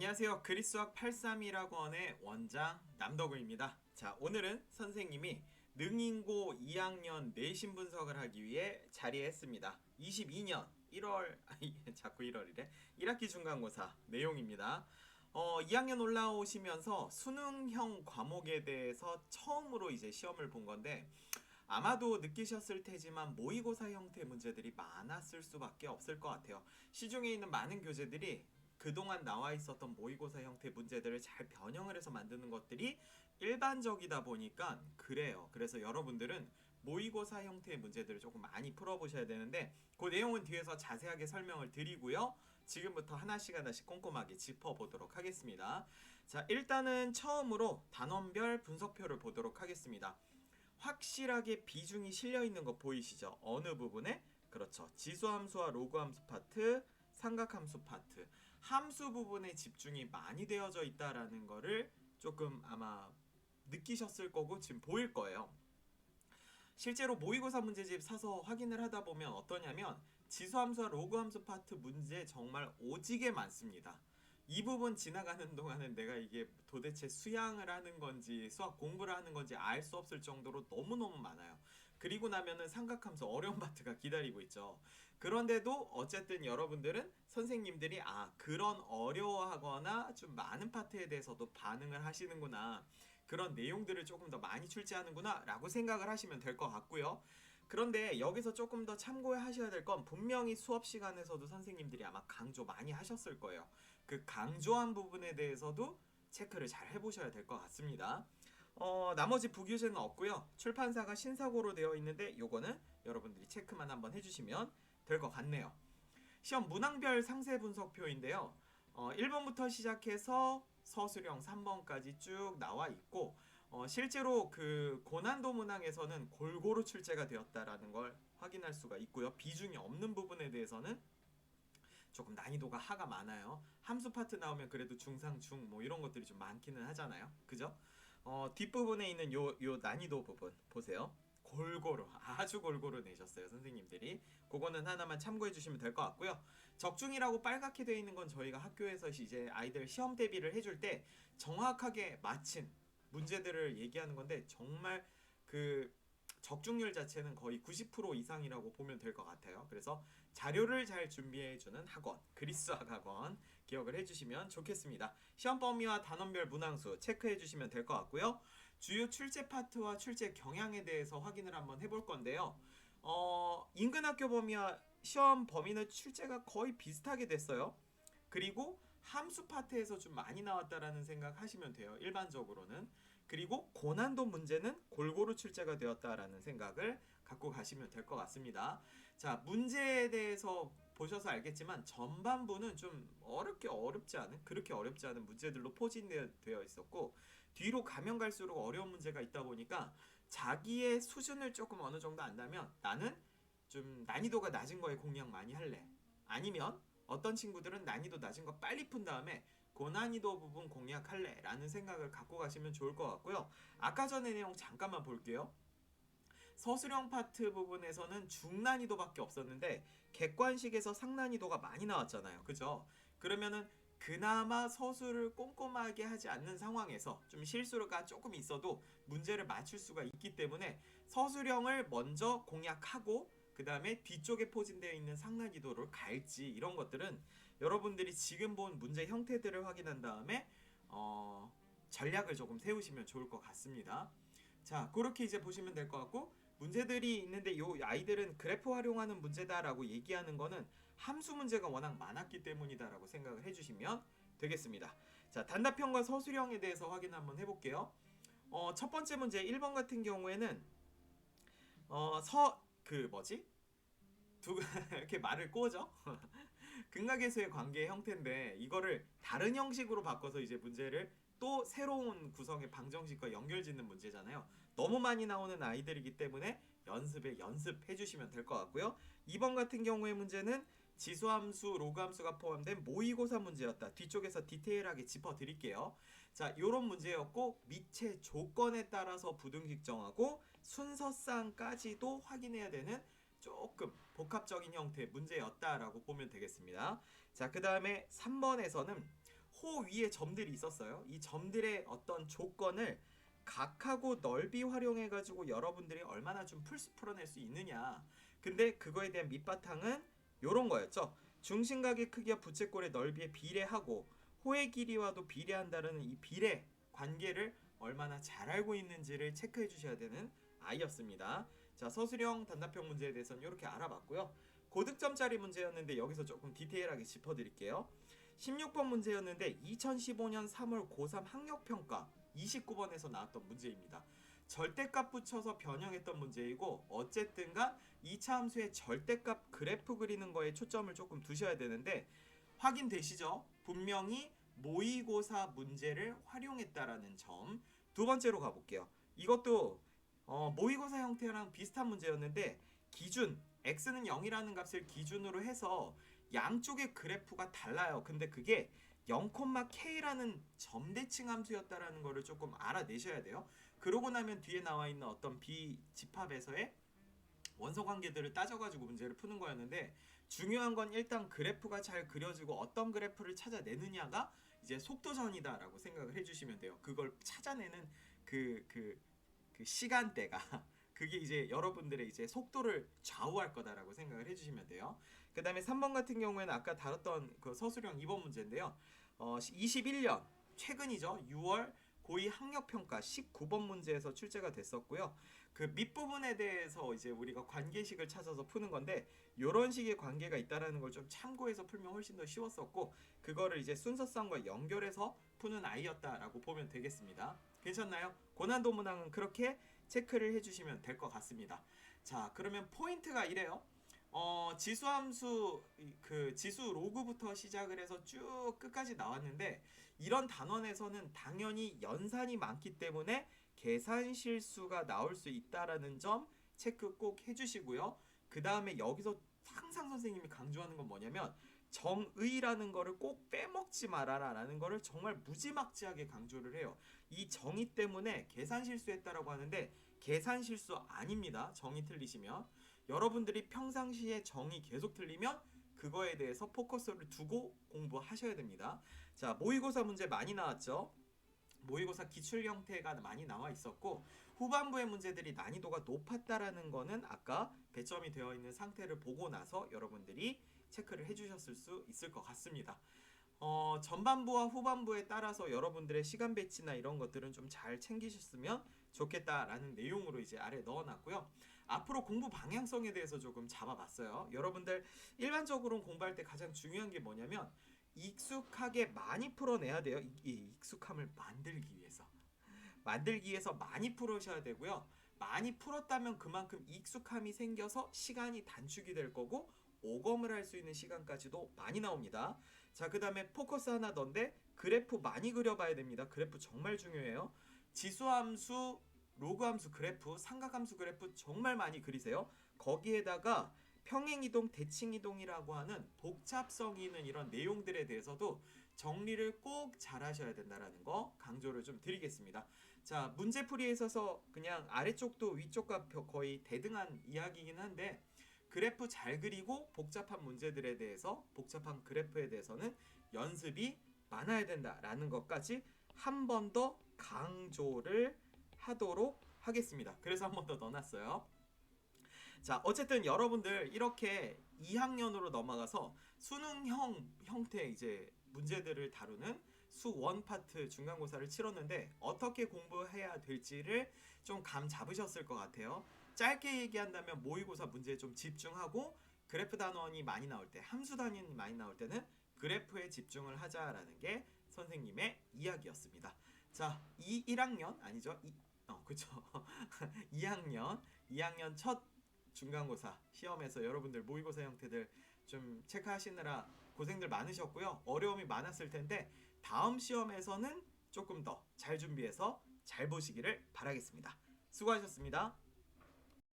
안녕하세요. 그리스학 832학원의 원장 남덕우입니다. 자, 오늘은 선생님이 능인고 2학년 내신 분석을 하기 위해 자리했습니다. 22년 1월, 자꾸 1월이래. 1학기 중간고사 내용입니다. 2학년 올라오시면서 수능형 과목에 대해서 처음으로 이제 시험을 본 건데, 아마도 느끼셨을 테지만 모의고사 형태 문제들이 많았을 수밖에 없을 것 같아요. 시중에 있는 많은 교재들이 그동안 나와 있었던 모의고사 형태 문제들을 잘 변형을 해서 만드는 것들이 일반적이다 보니까 그래요. 그래서 여러분들은 모의고사 형태의 문제들을 조금 많이 풀어보셔야 되는데, 그 내용은 뒤에서 자세하게 설명을 드리고요. 지금부터 하나씩 하나씩 꼼꼼하게 짚어보도록 하겠습니다. 자, 일단은 처음으로 단원별 분석표를 보도록 하겠습니다. 확실하게 비중이 실려 있는 거 보이시죠? 어느 부분에? 그렇죠. 지수함수와 로그함수 파트, 삼각함수 파트, 함수 부분에 집중이 많이 되어져 있다라는 거를 조금 아마 느끼셨을 거고 지금 보일 거예요. 실제로 모의고사 문제집 사서 확인을 하다 보면 어떠냐면 지수함수와 로그함수 파트 문제 정말 오지게 많습니다. 이 부분 지나가는 동안은 내가 이게 도대체 수양을 하는 건지 수학 공부를 하는 건지 알 수 없을 정도로 너무너무 많아요. 그리고 나면은 삼각함수 어려운 파트가 기다리고 있죠. 그런데도 어쨌든 여러분들은 선생님들이 그런 어려워하거나 좀 많은 파트에 대해서도 반응을 하시는구나, 그런 내용들을 조금 더 많이 출제하는구나 라고 생각을 하시면 될 것 같고요. 그런데 여기서 조금 더 참고하셔야 될 건, 분명히 수업 시간에서도 선생님들이 아마 강조 많이 하셨을 거예요. 그 강조한 부분에 대해서도 체크를 잘 해보셔야 될 것 같습니다. 나머지 부교재는 없고요. 출판사가 신사고로 되어 있는데 요거는 여러분들이 체크만 한번 해주시면 될 것 같네요. 시험 문항별 상세 분석표인데요. 1번부터 시작해서 서술형 3번까지 쭉 나와 있고, 실제로 그 고난도 문항에서는 골고루 출제가 되었다라는 걸 확인할 수가 있고요. 비중이 없는 부분에 대해서는 조금 난이도가 하가 많아요. 함수 파트 나오면 그래도 중상 중 뭐 이런 것들이 좀 많기는 하잖아요. 그죠? 뒷부분에 있는 요 난이도 부분 보세요. 골고루, 아주 골고루 내셨어요, 선생님들이. 그거는 하나만 참고해 주시면 될 것 같고요. 적중이라고 빨갛게 되어 있는 건 저희가 학교에서 이제 아이들 시험 대비를 해줄 때 정확하게 맞힌 문제들을 얘기하는 건데, 정말 그 적중률 자체는 거의 90% 이상이라고 보면 될 것 같아요. 그래서 자료를 잘 준비해주는 학원, 그리스학 학원 기억을 해주시면 좋겠습니다. 시험 범위와 단원별 문항수 체크해주시면 될 것 같고요. 주요 출제 파트와 출제 경향에 대해서 확인을 한번 해볼 건데요. 인근 학교 범위와 시험 범위는 출제가 거의 비슷하게 됐어요. 그리고 함수 파트에서 좀 많이 나왔다라는 생각 하시면 돼요, 일반적으로는. 그리고 고난도 문제는 골고루 출제가 되었다라는 생각을 갖고 가시면 될 것 같습니다. 자, 문제에 대해서 보셔서 알겠지만 전반부는 좀 그렇게 어렵지 않은 문제들로 포진되어 있었고, 뒤로 가면 갈수록 어려운 문제가 있다 보니까 자기의 수준을 조금 어느 정도 안다면, 나는 좀 난이도가 낮은 거에 공략 많이 할래, 아니면 어떤 친구들은 난이도 낮은 거 빨리 푼 다음에 고난이도 부분 공략할래 라는 생각을 갖고 가시면 좋을 것 같고요. 아까 전에 내용 잠깐만 볼게요. 서술형 파트 부분에서는 중난이도밖에 없었는데 객관식에서 상난이도가 많이 나왔잖아요. 그죠? 그러면은 그나마 서술을 꼼꼼하게 하지 않는 상황에서 좀 실수가 조금 있어도 문제를 맞출 수가 있기 때문에 서술형을 먼저 공략하고 그 다음에 뒤쪽에 포진되어 있는 상난이도를 갈지, 이런 것들은 여러분들이 지금 본 문제 형태들을 확인한 다음에 전략을 조금 세우시면 좋을 것 같습니다. 자, 그렇게 이제 보시면 될 것 같고, 문제들이 있는데 요 아이들은 그래프 활용하는 문제다라고 얘기하는 거는 함수 문제가 워낙 많았기 때문이다라고 생각을 해주시면 되겠습니다. 자, 단답형과 서술형에 대해서 확인 한번 해볼게요. 첫 번째 문제 1번 같은 경우에는 그 뭐지? 이렇게 말을 꼬죠? 극락에서의 관계의 형태인데 이거를 다른 형식으로 바꿔서 이제 문제를 또 새로운 구성의 방정식과 연결짓는 문제잖아요. 너무 많이 나오는 아이들이기 때문에 연습에 연습해 주시면 될 것 같고요. 2번 같은 경우의 문제는 지수함수, 로그함수가 포함된 모의고사 문제였다. 뒤쪽에서 디테일하게 짚어드릴게요. 자, 요런 문제였고, 밑의 조건에 따라서 부등식 정하고 순서쌍까지도 확인해야 되는 조금 복합적인 형태의 문제였다라고 보면 되겠습니다. 자, 그 다음에 3번에서는 호 위에 점들이 있었어요. 이 점들의 어떤 조건을 각하고 넓이 활용해 가지고 여러분들이 얼마나 좀 풀어낼 수 있느냐. 근데 그거에 대한 밑바탕은 요런 거였죠. 중심각의 크기와 부채꼴의 넓이에 비례하고 호의 길이와도 비례한다는 이 비례 관계를 얼마나 잘 알고 있는지를 체크해 주셔야 되는 아이였습니다. 자, 서술형 단답형 문제에 대해서는 이렇게 알아봤고요. 고득점짜리 문제였는데 여기서 조금 디테일하게 짚어드릴게요. 16번 문제였는데 2015년 3월 고3 학력평가 29번에서 나왔던 문제입니다. 절대값 붙여서 변형했던 문제이고 어쨌든간 2차 함수의 절대값 그래프 그리는 거에 초점을 조금 두셔야 되는데 확인되시죠? 분명히 모의고사 문제를 활용했다라는 점. 두 번째로 가볼게요. 이것도 모의고사 형태랑 비슷한 문제였는데 기준 x는 0이라는 값을 기준으로 해서 양쪽의 그래프가 달라요. 근데 그게 0,k라는 점대칭 함수였다라는 거를 조금 알아내셔야 돼요. 그러고 나면 뒤에 나와 있는 어떤 비집합에서의 원소 관계들을 따져가지고 문제를 푸는 거였는데 중요한 건 일단 그래프가 잘 그려지고 어떤 그래프를 찾아내느냐가 이제 속도전이다라고 생각을 해주시면 돼요. 그걸 찾아내는 그 시간대가 그게 이제 여러분들의 이제 속도를 좌우할 거다라고 생각을 해주시면 돼요. 그 다음에 3번 같은 경우에는 아까 다뤘던 그 서술형 2번 문제인데요. 21년 최근이죠. 6월 고2 학력평가 19번 문제에서 출제가 됐었고요. 그 밑부분에 대해서 이제 우리가 관계식을 찾아서 푸는 건데 이런 식의 관계가 있다라는 걸 좀 참고해서 풀면 훨씬 더 쉬웠었고 그거를 이제 순서성과 연결해서 푸는 아이였다라고 보면 되겠습니다. 괜찮나요? 고난도 문항은 그렇게 체크를 해주시면 될 것 같습니다. 자, 그러면 포인트가 이래요. 지수함수 그 지수 로그부터 시작을 해서 쭉 끝까지 나왔는데 이런 단원에서는 당연히 연산이 많기 때문에 계산 실수가 나올 수 있다라는 점 체크 꼭 해주시고요. 그 다음에 여기서 항상 선생님이 강조하는 건 뭐냐면 정의라는 거를 꼭 빼먹지 말아라 라는 거를 정말 무지막지하게 강조를 해요. 이 정의 때문에 계산 실수했다라고 하는데 계산 실수 아닙니다. 정의 틀리시면 여러분들이 평상시에 정의 계속 틀리면 그거에 대해서 포커스를 두고 공부하셔야 됩니다. 자, 모의고사 문제 많이 나왔죠. 모의고사 기출 형태가 많이 나와 있었고 후반부의 문제들이 난이도가 높았다라는 거는 아까 배점이 되어 있는 상태를 보고 나서 여러분들이 체크를 해주셨을 수 있을 것 같습니다. 전반부와 후반부에 따라서 여러분들의 시간 배치나 이런 것들은 좀 잘 챙기셨으면 좋겠다라는 내용으로 이제 아래 넣어놨고요. 앞으로 공부 방향성에 대해서 조금 잡아봤어요. 여러분들 일반적으로 공부할 때 가장 중요한 게 뭐냐면 익숙하게 많이 풀어내야 돼요. 이 익숙함을 만들기 위해서 많이 풀으셔야 되고요. 많이 풀었다면 그만큼 익숙함이 생겨서 시간이 단축이 될 거고 오검을 할 수 있는 시간까지도 많이 나옵니다. 자, 그 다음에 포커스 하나 더인데 그래프 많이 그려봐야 됩니다. 그래프 정말 중요해요. 지수함수, 로그함수 그래프, 삼각함수 그래프 정말 많이 그리세요. 거기에다가 평행이동, 대칭이동이라고 하는 복잡성이 있는 이런 내용들에 대해서도 정리를 꼭 잘 하셔야 된다는 거 강조를 좀 드리겠습니다. 자, 문제풀이에 있어서 그냥 아래쪽도 위쪽과 거의 대등한 이야기이긴 한데 그래프 잘 그리고 복잡한 문제들에 대해서 복잡한 그래프에 대해서는 연습이 많아야 된다라는 것까지 한 번 더 강조를 하도록 하겠습니다. 그래서 한 번 더 넣어놨어요. 자, 어쨌든 여러분들 이렇게 2학년으로 넘어가서 수능형 형태의 이제 문제들을 다루는 수1 파트 중간고사를 치렀는데 어떻게 공부해야 될지를 좀 감 잡으셨을 것 같아요. 짧게 얘기한다면 모의고사 문제에 좀 집중하고 그래프 단원이 많이 나올 때, 함수 단원이 많이 나올 때는 그래프에 집중을 하자라는 게 선생님의 이야기였습니다. 자, 1학년 아니죠? 그쵸. 2학년 첫 중간고사 시험에서 여러분들 모의고사 형태들 좀 체크하시느라 고생들 많으셨고요. 어려움이 많았을 텐데 다음 시험에서는 조금 더 잘 준비해서 잘 보시기를 바라겠습니다. 수고하셨습니다.